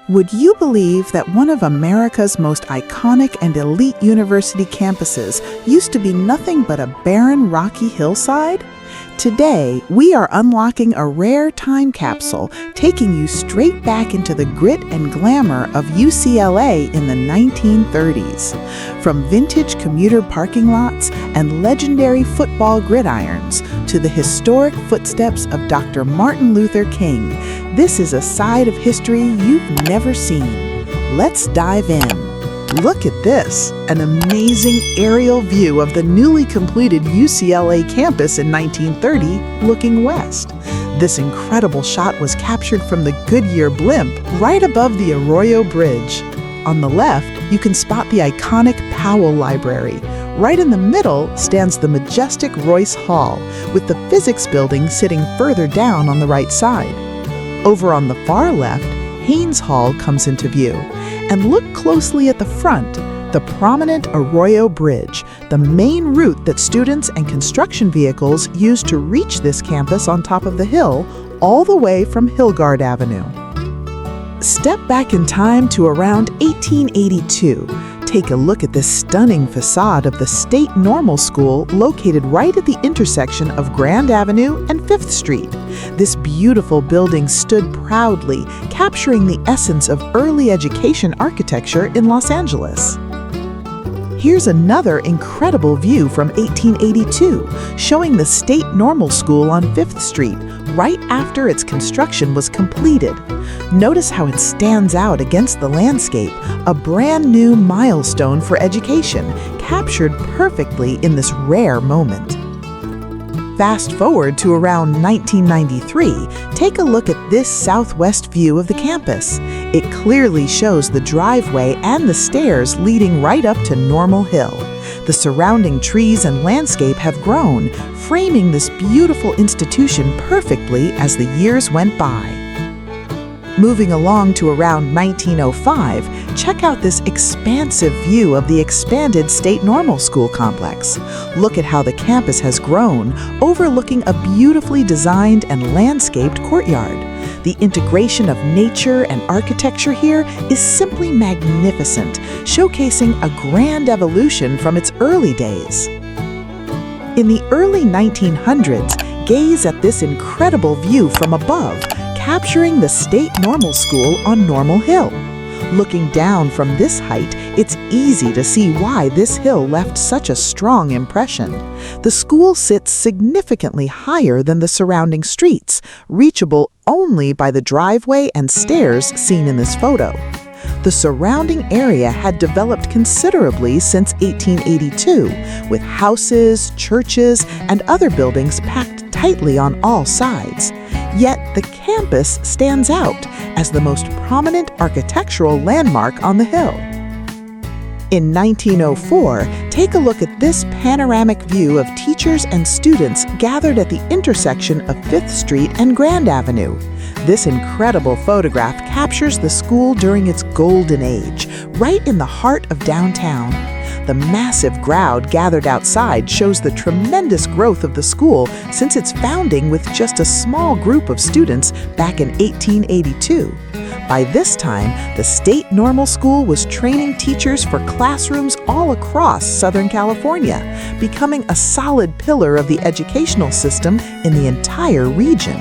Would you believe that one of America's most iconic and elite university campuses used to be nothing but a barren, rocky hillside? Today, we are unlocking a rare time capsule, taking you straight back into the grit and glamour of UCLA in the 1930s. From vintage commuter parking lots and legendary football gridirons to the historic footsteps of Dr. Martin Luther King, this is a side of history you've never seen. Let's dive in. Look at this, an amazing aerial view of the newly completed UCLA campus in 1930, looking west. This incredible shot was captured from the Goodyear blimp right above the Arroyo Bridge. On the left, you can spot the iconic Powell Library. Right in the middle stands the majestic Royce Hall, with the physics building sitting further down on the right side. Over on the far left, Haynes Hall comes into view. And look closely at the front, the prominent Arroyo Bridge, the main route that students and construction vehicles use to reach this campus on top of the hill, all the way from Hillgard Avenue. Step back in time to around 1882. Take a look at this stunning facade of the State Normal School located right at the intersection of Grand Avenue and 5th Street. This beautiful building stood proudly, capturing the essence of early education architecture in Los Angeles. Here's another incredible view from 1882, showing the State Normal School on 5th Street, right after its construction was completed. Notice how it stands out against the landscape, a brand new milestone for education, captured perfectly in this rare moment. Fast forward to around 1993, take a look at this southwest view of the campus. It clearly shows the driveway and the stairs leading right up to Normal Hill. The surrounding trees and landscape have grown, framing this beautiful institution perfectly as the years went by. Moving along to around 1905, check out this expansive view of the expanded State Normal School complex. Look at how the campus has grown, overlooking a beautifully designed and landscaped courtyard. The integration of nature and architecture here is simply magnificent, showcasing a grand evolution from its early days. In the early 1900s, gaze at this incredible view from above, capturing the State Normal School on Normal Hill. Looking down from this height, it's easy to see why this hill left such a strong impression. The school sits significantly higher than the surrounding streets, reachable only by the driveway and stairs seen in this photo. The surrounding area had developed considerably since 1882, with houses, churches, and other buildings packed tightly on all sides. Yet the campus stands out as the most prominent architectural landmark on the hill. In 1904, take a look at this panoramic view of teachers and students gathered at the intersection of 5th Street and Grand Avenue. This incredible photograph captures the school during its golden age, right in the heart of downtown. The massive crowd gathered outside shows the tremendous growth of the school since its founding with just a small group of students back in 1882. By this time, the State Normal School was training teachers for classrooms all across Southern California, becoming a solid pillar of the educational system in the entire region.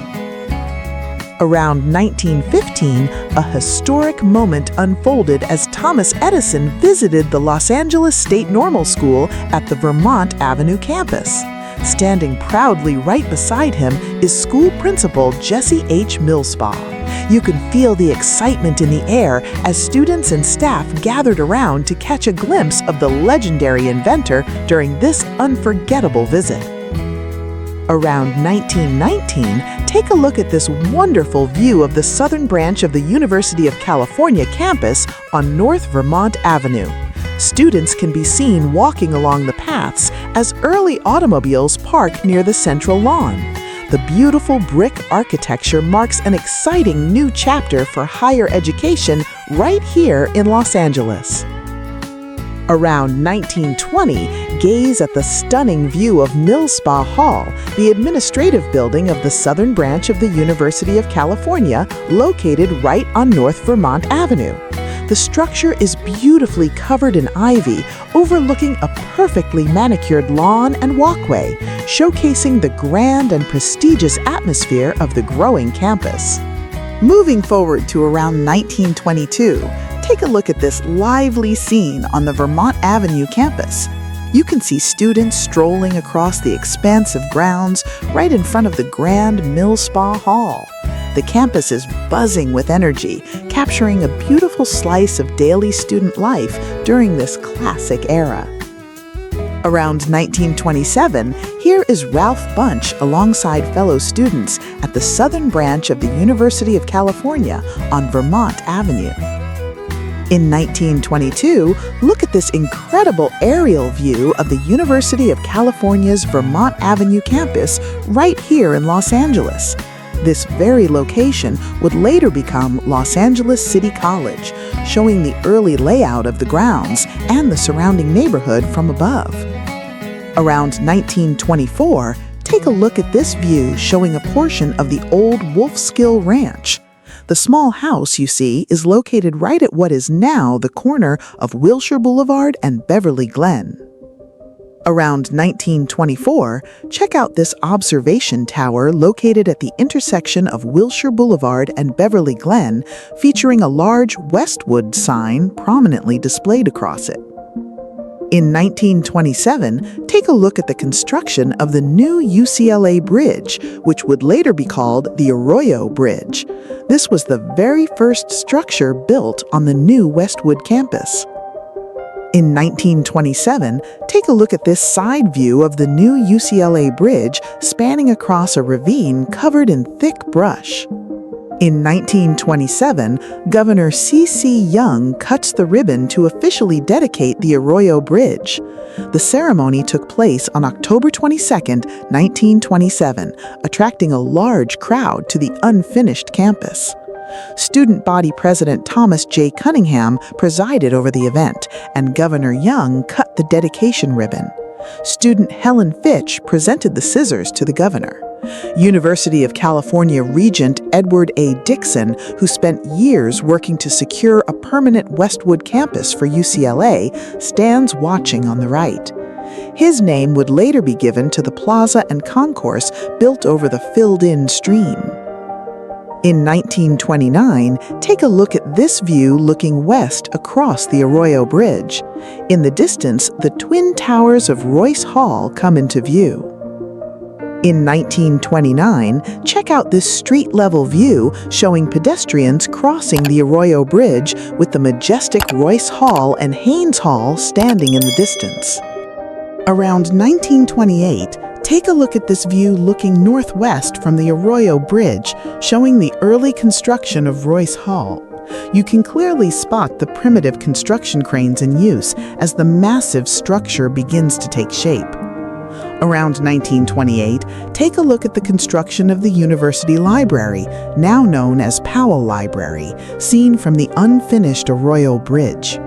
Around 1915, a historic moment unfolded as Thomas Edison visited the Los Angeles State Normal School at the Vermont Avenue campus. Standing proudly right beside him is school principal Jesse H. Millspaugh. You can feel the excitement in the air as students and staff gathered around to catch a glimpse of the legendary inventor during this unforgettable visit. Around 1919, take a look at this wonderful view of the southern branch of the University of California campus on North Vermont Avenue. Students can be seen walking along the paths as early automobiles park near the central lawn. The beautiful brick architecture marks an exciting new chapter for higher education right here in Los Angeles. Around 1920, gaze at the stunning view of Mill Spa Hall, the administrative building of the southern branch of the University of California, located right on North Vermont Avenue. The structure is beautifully covered in ivy, overlooking a perfectly manicured lawn and walkway, showcasing the grand and prestigious atmosphere of the growing campus. Moving forward to around 1922, take a look at this lively scene on the Vermont Avenue campus. You can see students strolling across the expansive grounds right in front of the grand Mill Spa Hall. The campus is buzzing with energy, capturing a beautiful slice of daily student life during this classic era. Around 1927, here is Ralph Bunche alongside fellow students at the southern branch of the University of California on Vermont Avenue. In 1922, look at this incredible aerial view of the University of California's Vermont Avenue campus right here in Los Angeles. This very location would later become Los Angeles City College, showing the early layout of the grounds and the surrounding neighborhood from above. Around 1924, take a look at this view showing a portion of the old Wolfskill Ranch. The small house you see is located right at what is now the corner of Wilshire Boulevard and Beverly Glen. Around 1924, check out this observation tower located at the intersection of Wilshire Boulevard and Beverly Glen, featuring a large Westwood sign prominently displayed across it. In 1927, take a look at the construction of the new UCLA Bridge, which would later be called the Arroyo Bridge. This was the very first structure built on the new Westwood campus. In 1927, take a look at this side view of the new UCLA Bridge spanning across a ravine covered in thick brush. In 1927, Governor C.C. Young cuts the ribbon to officially dedicate the Arroyo Bridge. The ceremony took place on October 22, 1927, attracting a large crowd to the unfinished campus. Student body president Thomas J. Cunningham presided over the event, and Governor Young cut the dedication ribbon. Student Helen Fitch presented the scissors to the governor. University of California Regent Edward A. Dixon, who spent years working to secure a permanent Westwood campus for UCLA, stands watching on the right. His name would later be given to the plaza and concourse built over the filled-in stream. In 1929, take a look at this view looking west across the Arroyo Bridge. In the distance, the twin towers of Royce Hall come into view. In 1929, check out this street-level view showing pedestrians crossing the Arroyo Bridge with the majestic Royce Hall and Haynes Hall standing in the distance. Around 1928, take a look at this view looking northwest from the Arroyo Bridge, showing the early construction of Royce Hall. You can clearly spot the primitive construction cranes in use as the massive structure begins to take shape. Around 1928, take a look at the construction of the University Library, now known as Powell Library, seen from the unfinished Arroyo Bridge.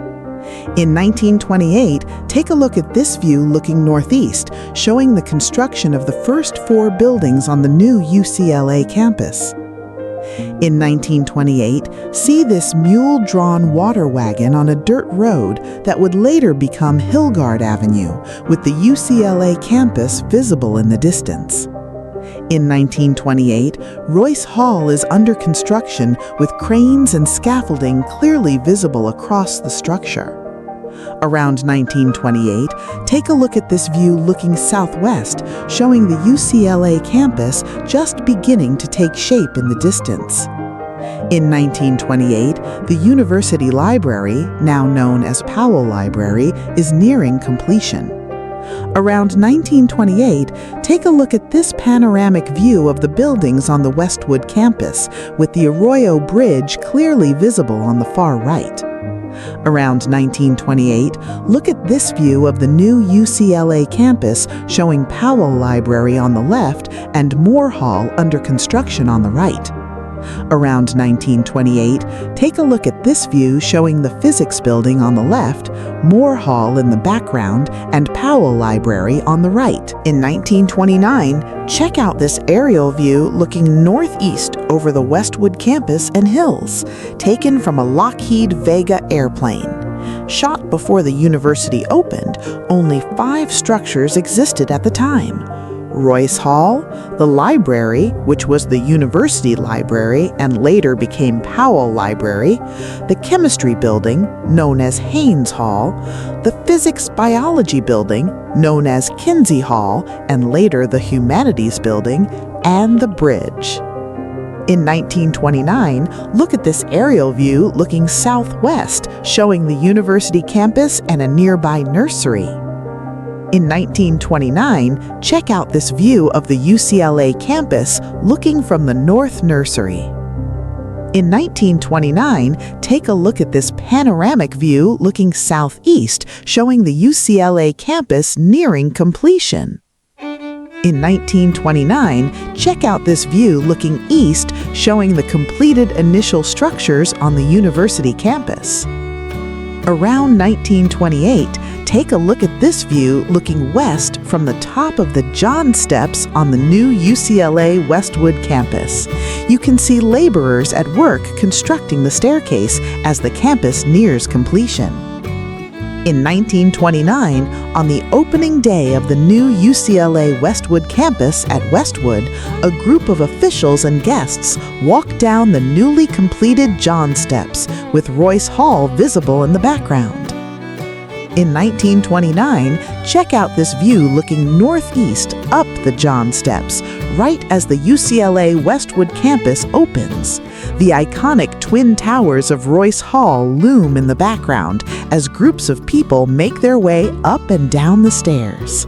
In 1928, take a look at this view looking northeast, showing the construction of the first 4 buildings on the new UCLA campus. In 1928, see this mule-drawn water wagon on a dirt road that would later become Hillgard Avenue, with the UCLA campus visible in the distance. In 1928, Royce Hall is under construction with cranes and scaffolding clearly visible across the structure. Around 1928, take a look at this view looking southwest, showing the UCLA campus just beginning to take shape in the distance. In 1928, the University Library, now known as Powell Library, is nearing completion. Around 1928, take a look at this panoramic view of the buildings on the Westwood campus, with the Arroyo Bridge clearly visible on the far right. Around 1928, look at this view of the new UCLA campus showing Powell Library on the left and Moore Hall under construction on the right. Around 1928, take a look at this view showing the Physics Building on the left, Moore Hall in the background, and Powell Library on the right. In 1929, check out this aerial view looking northeast over the Westwood campus and hills, taken from a Lockheed Vega airplane. Shot before the university opened, only 5 structures existed at the time: Royce Hall, the library, which was the university library and later became Powell Library, the chemistry building, known as Haynes Hall, the physics biology building, known as Kinsey Hall and later the humanities building, and the bridge. In 1929, look at this aerial view looking southwest, showing the university campus and a nearby nursery. In 1929, check out this view of the UCLA campus looking from the North Nursery. In 1929, take a look at this panoramic view looking southeast, showing the UCLA campus nearing completion. In 1929, check out this view looking east, showing the completed initial structures on the university campus. Around 1928, take a look at this view looking west from the top of the John Steps on the new UCLA Westwood campus. You can see laborers at work constructing the staircase as the campus nears completion. In 1929, on the opening day of the new UCLA Westwood campus at Westwood, a group of officials and guests walked down the newly completed John Steps, with Royce Hall visible in the background. In 1929, check out this view looking northeast up the John Steps, right as the UCLA Westwood campus opens. The iconic twin towers of Royce Hall loom in the background as groups of people make their way up and down the stairs.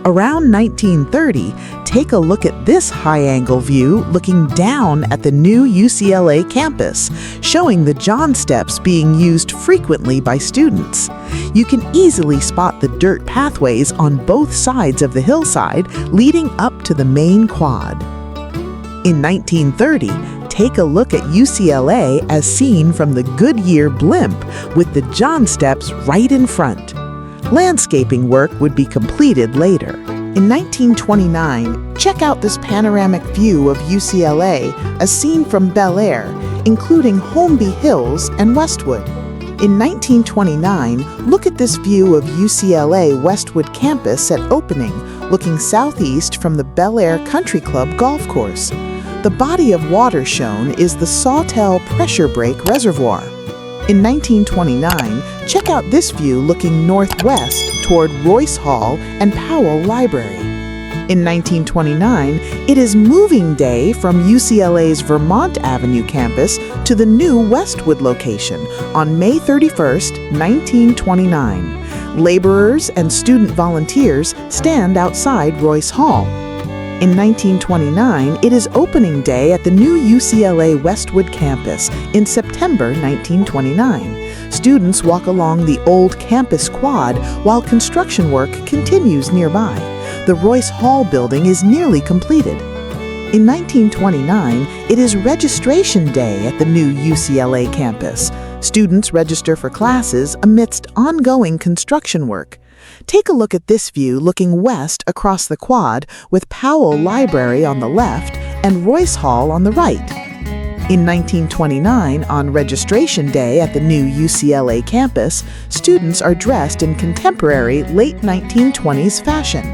Around 1930, take a look at this high-angle view looking down at the new UCLA campus, showing the John Steps being used frequently by students. You can easily spot the dirt pathways on both sides of the hillside leading up to the main quad. In 1930, take a look at UCLA as seen from the Goodyear blimp with the John Steps right in front. Landscaping work would be completed later. In 1929, check out this panoramic view of UCLA as seen from Bel Air, including Holmby Hills and Westwood. In 1929, look at this view of UCLA Westwood campus at opening, looking southeast from the Bel Air Country Club golf course. The body of water shown is the Sawtell Pressure Brake Reservoir. In 1929, check out this view looking northwest toward Royce Hall and Powell Library. In 1929, it is moving day from UCLA's Vermont Avenue campus to the new Westwood location on May 31st, 1929. Laborers and student volunteers stand outside Royce Hall. In 1929, it is opening day at the new UCLA Westwood campus in September 1929. Students walk along the old campus quad while construction work continues nearby. The Royce Hall building is nearly completed. In 1929, it is registration day at the new UCLA campus. Students register for classes amidst ongoing construction work. Take a look at this view looking west across the quad with Powell Library on the left and Royce Hall on the right. In 1929, on registration day at the new UCLA campus, students are dressed in contemporary late 1920s fashion.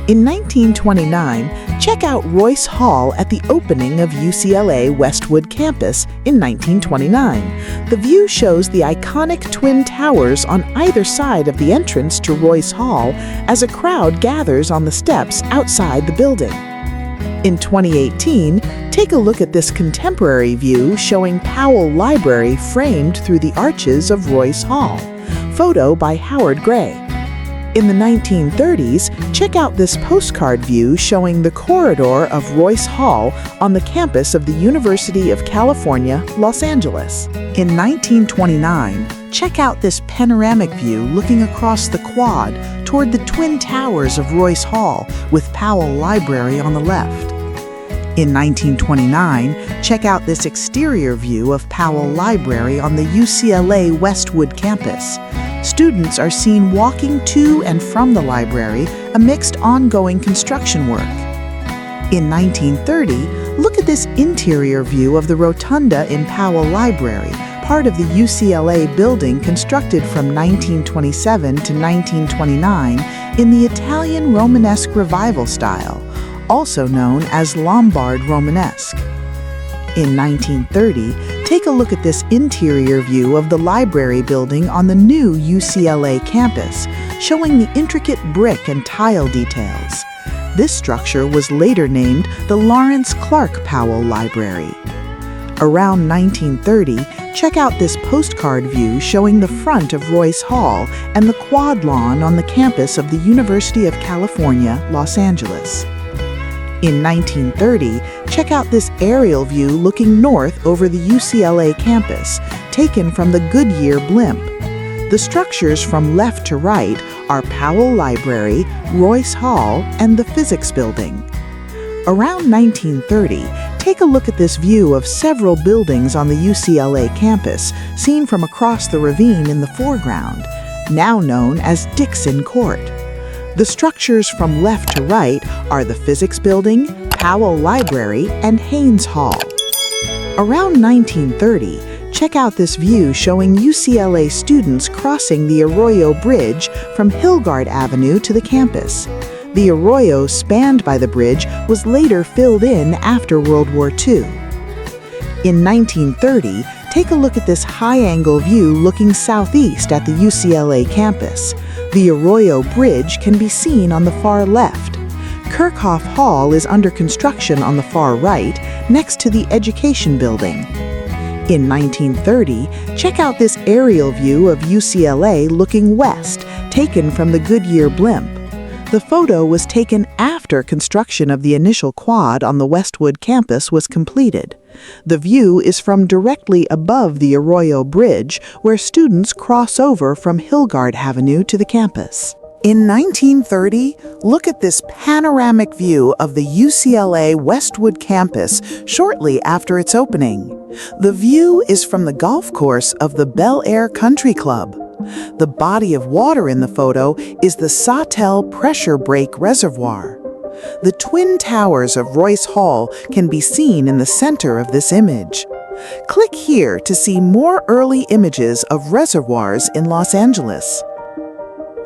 In 1929, check out Royce Hall at the opening of UCLA Westwood campus in 1929. The view shows the iconic twin towers on either side of the entrance to Royce Hall as a crowd gathers on the steps outside the building. In 2018, take a look at this contemporary view showing Powell Library framed through the arches of Royce Hall. Photo by Howard Gray. In the 1930s, check out this postcard view showing the corridor of Royce Hall on the campus of the University of California, Los Angeles. In 1929, check out this panoramic view looking across the quad toward the twin towers of Royce Hall with Powell Library on the left. In 1929, check out this exterior view of Powell Library on the UCLA Westwood campus. Students are seen walking to and from the library amidst ongoing construction work. In 1930, look at this interior view of the rotunda in Powell Library, part of the UCLA building constructed from 1927 to 1929 in the Italian Romanesque Revival style, also known as Lombard Romanesque. In 1930, take a look at this interior view of the library building on the new UCLA campus, showing the intricate brick and tile details. This structure was later named the Lawrence Clark Powell Library. Around 1930, check out this postcard view showing the front of Royce Hall and the quad lawn on the campus of the University of California, Los Angeles. In 1930, check out this aerial view looking north over the UCLA campus, taken from the Goodyear blimp. The structures from left to right are Powell Library, Royce Hall, and the Physics Building. Around 1930, take a look at this view of several buildings on the UCLA campus, seen from across the ravine in the foreground, now known as Dixon Court. The structures from left to right are the Physics Building, Powell Library, and Haynes Hall. Around 1930, check out this view showing UCLA students crossing the Arroyo Bridge from Hillgard Avenue to the campus. The arroyo spanned by the bridge was later filled in after World War II. In 1930, take a look at this high-angle view looking southeast at the UCLA campus. The Arroyo Bridge can be seen on the far left. Kirchhoff Hall is under construction on the far right, next to the Education Building. In 1930, check out this aerial view of UCLA looking west, taken from the Goodyear blimp. The photo was taken after construction of the initial quad on the Westwood campus was completed. The view is from directly above the Arroyo Bridge, where students cross over from Hillgard Avenue to the campus. In 1930, look at this panoramic view of the UCLA Westwood campus shortly after its opening. The view is from the golf course of the Bel Air Country Club. The body of water in the photo is the Sawtell Pressure Brake Reservoir. The twin towers of Royce Hall can be seen in the center of this image. Click here to see more early images of reservoirs in Los Angeles.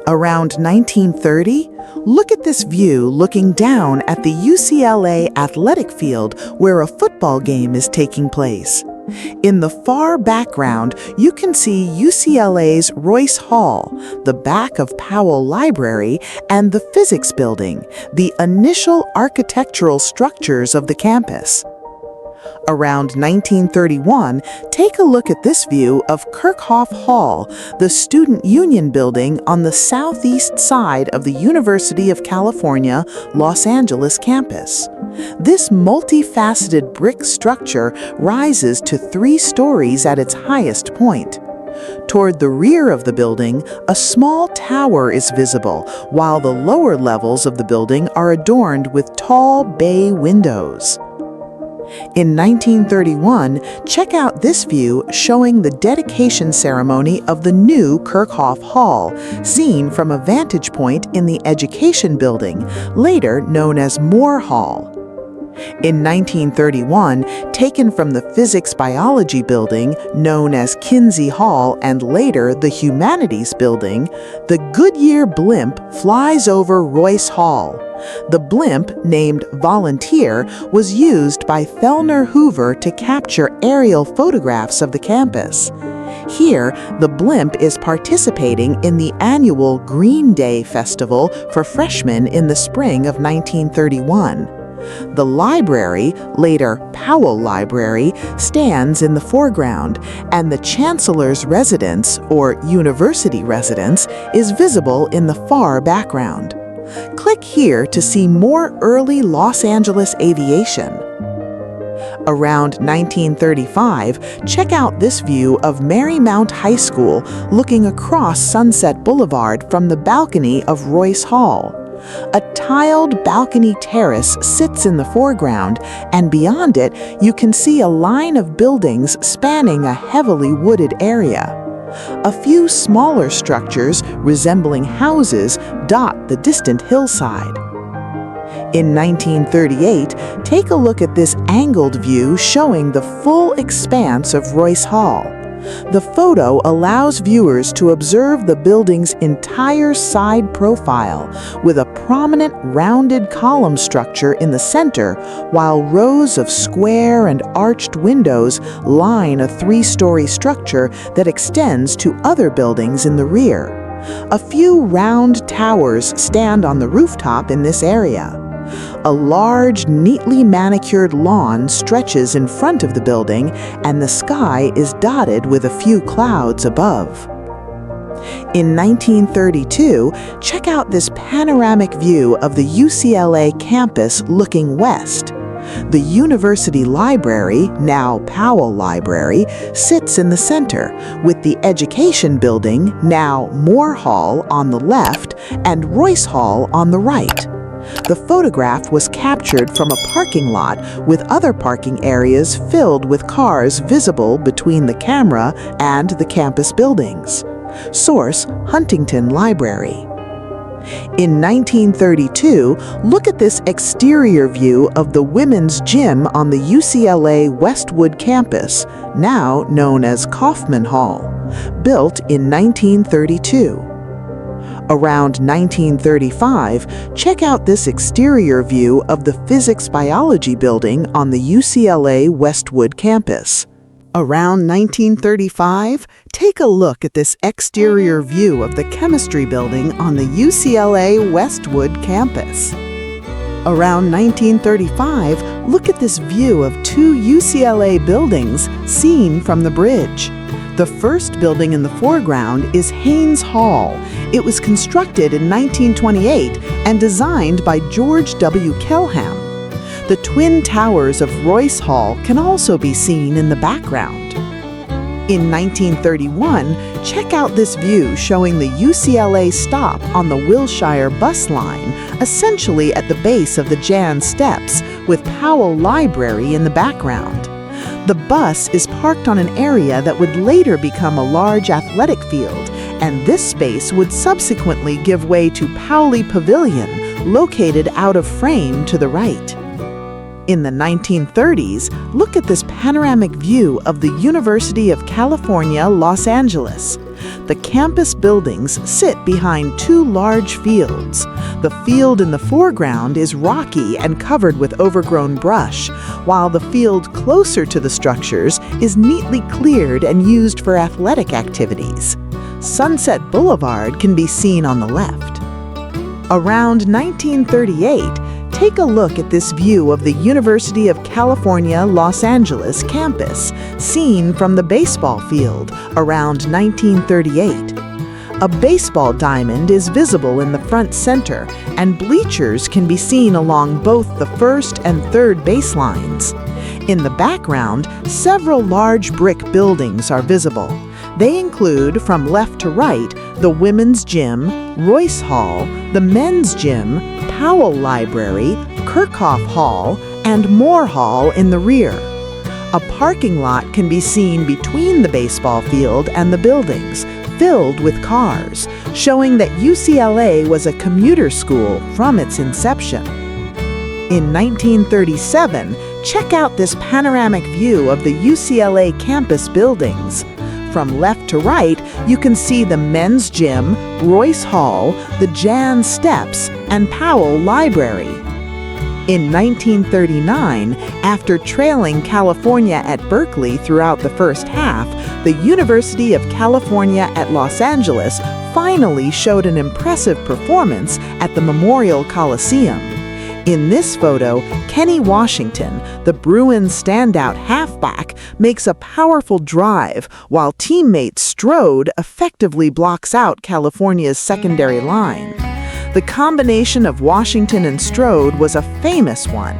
Around 1930, look at this view looking down at the UCLA athletic field where a football game is taking place. In the far background, you can see UCLA's Royce Hall, the back of Powell Library, and the Physics Building, the initial architectural structures of the campus. Around 1931, take a look at this view of Kirchhoff Hall, the Student Union Building on the southeast side of the University of California, Los Angeles campus. This multifaceted brick structure rises to 3 stories at its highest point. Toward the rear of the building, a small tower is visible, while the lower levels of the building are adorned with tall bay windows. In 1931, check out this view showing the dedication ceremony of the new Kirchhoff Hall, seen from a vantage point in the Education Building, later known as Moore Hall. In 1931, taken from the Physics Biology Building, known as Kinsey Hall and later the Humanities Building, the Goodyear blimp flies over Royce Hall. The blimp, named Volunteer, was used by Fellner Hoover to capture aerial photographs of the campus. Here, the blimp is participating in the annual Green Day Festival for freshmen in the spring of 1931. The library, later Powell Library, stands in the foreground, and the Chancellor's residence, or university residence, is visible in the far background. Click here to see more early Los Angeles aviation. Around 1935, check out this view of Marymount High School looking across Sunset Boulevard from the balcony of Royce Hall. A tiled balcony terrace sits in the foreground, and beyond it, you can see a line of buildings spanning a heavily wooded area. A few smaller structures resembling houses dot the distant hillside. In 1938, take a look at this angled view showing the full expanse of Royce Hall. The photo allows viewers to observe the building's entire side profile, with a prominent rounded column structure in the center, while rows of square and arched windows line a three-story structure that extends to other buildings in the rear. A few round towers stand on the rooftop in this area. A large, neatly manicured lawn stretches in front of the building, and the sky is dotted with a few clouds above. In 1932, check out this panoramic view of the UCLA campus looking west. The University Library, now Powell Library, sits in the center, with the Education Building, now Moore Hall, on the left, and Royce Hall on the right. The photograph was captured from a parking lot with other parking areas filled with cars visible between the camera and the campus buildings. Source: Huntington Library. In 1932, look at this exterior view of the women's gym on the UCLA Westwood campus, now known as Kaufman Hall, built in 1932. Around 1935, check out this exterior view of the physics-biology building on the UCLA Westwood campus. Around 1935, take a look at this exterior view of the chemistry building on the UCLA Westwood campus. Around 1935, look at this view of two UCLA buildings seen from the bridge. The first building in the foreground is Haynes Hall. It was constructed in 1928 and designed by George W. Kelham. The twin towers of Royce Hall can also be seen in the background. In 1931, check out this view showing the UCLA stop on the Wilshire bus line, essentially at the base of the Jan Steps, with Powell Library in the background. The bus is parked on an area that would later become a large athletic field, and this space would subsequently give way to Powley Pavilion, located out of frame to the right. In the 1930s, look at this panoramic view of the University of California, Los Angeles. The campus buildings sit behind two large fields. The field in the foreground is rocky and covered with overgrown brush, while the field closer to the structures is neatly cleared and used for athletic activities. Sunset Boulevard can be seen on the left. Around 1938, take a look at this view of the University of California, Los Angeles campus, seen from the baseball field around 1938. A baseball diamond is visible in the front center, and bleachers can be seen along both the first and third baselines. In the background, several large brick buildings are visible. They include, from left to right, the Women's Gym, Royce Hall, the Men's Gym, Powell Library, Kirchhoff Hall, and Moore Hall in the rear. A parking lot can be seen between the baseball field and the buildings, filled with cars, showing that UCLA was a commuter school from its inception. In 1937, check out this panoramic view of the UCLA campus buildings. From left to right, you can see the Men's Gym, Royce Hall, the Jan Steps, and Powell Library. In 1939, after trailing California at Berkeley throughout the first half, the University of California at Los Angeles finally showed an impressive performance at the Memorial Coliseum. In this photo, Kenny Washington, the Bruins standout halfback, makes a powerful drive, while teammate Strode effectively blocks out California's secondary line. The combination of Washington and Strode was a famous one.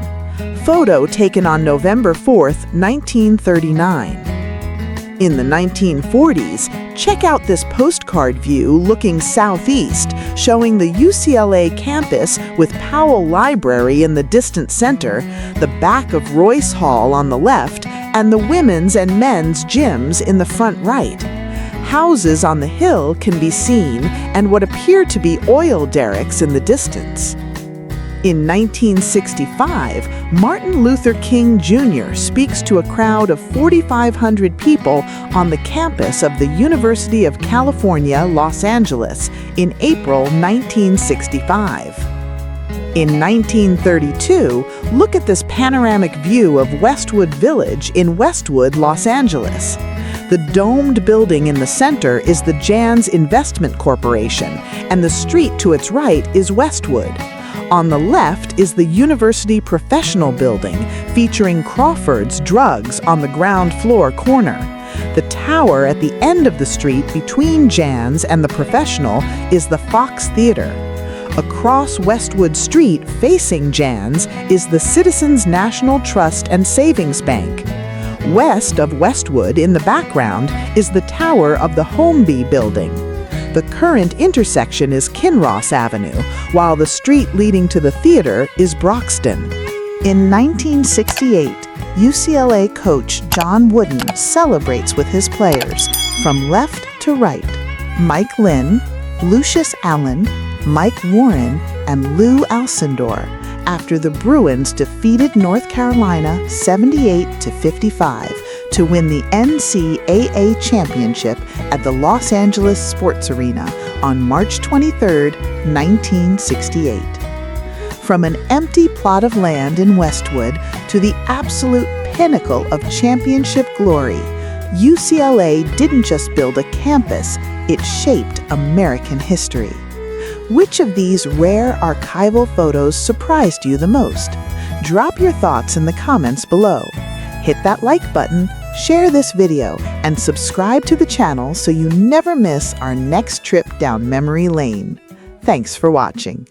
Photo taken on November 4, 1939. In the 1940s, check out this postcard view looking southeast, showing the UCLA campus with Powell Library in the distant center, the back of Royce Hall on the left, and the women's and men's gyms in the front right. Houses on the hill can be seen, and what appear to be oil derricks in the distance. In 1965, Martin Luther King Jr. speaks to a crowd of 4,500 people on the campus of the University of California, Los Angeles, in April 1965. In 1932, look at this panoramic view of Westwood Village in Westwood, Los Angeles. The domed building in the center is the Janss Investment Corporation, and the street to its right is Westwood. On the left is the University Professional Building, featuring Crawford's Drugs on the ground floor corner. The tower at the end of the street between Janss and the Professional is the Fox Theater. Across Westwood Street, facing Janss, is the Citizens National Trust and Savings Bank. West of Westwood, in the background, is the tower of the Holmby Building. The current intersection is Kinross Avenue, while the street leading to the theater is Broxton. In 1968, UCLA coach John Wooden celebrates with his players from left to right: Mike Lynn, Lucius Allen, Mike Warren, and Lew Alcindor, after the Bruins defeated North Carolina 78-55 to win the NCAA championship at the Los Angeles Sports Arena on March 23, 1968. From an empty plot of land in Westwood to the absolute pinnacle of championship glory, UCLA didn't just build a campus, it shaped American history. Which of these rare archival photos surprised you the most? Drop your thoughts in the comments below. Hit that like button, share this video, and subscribe to the channel so you never miss our next trip down memory lane. Thanks for watching.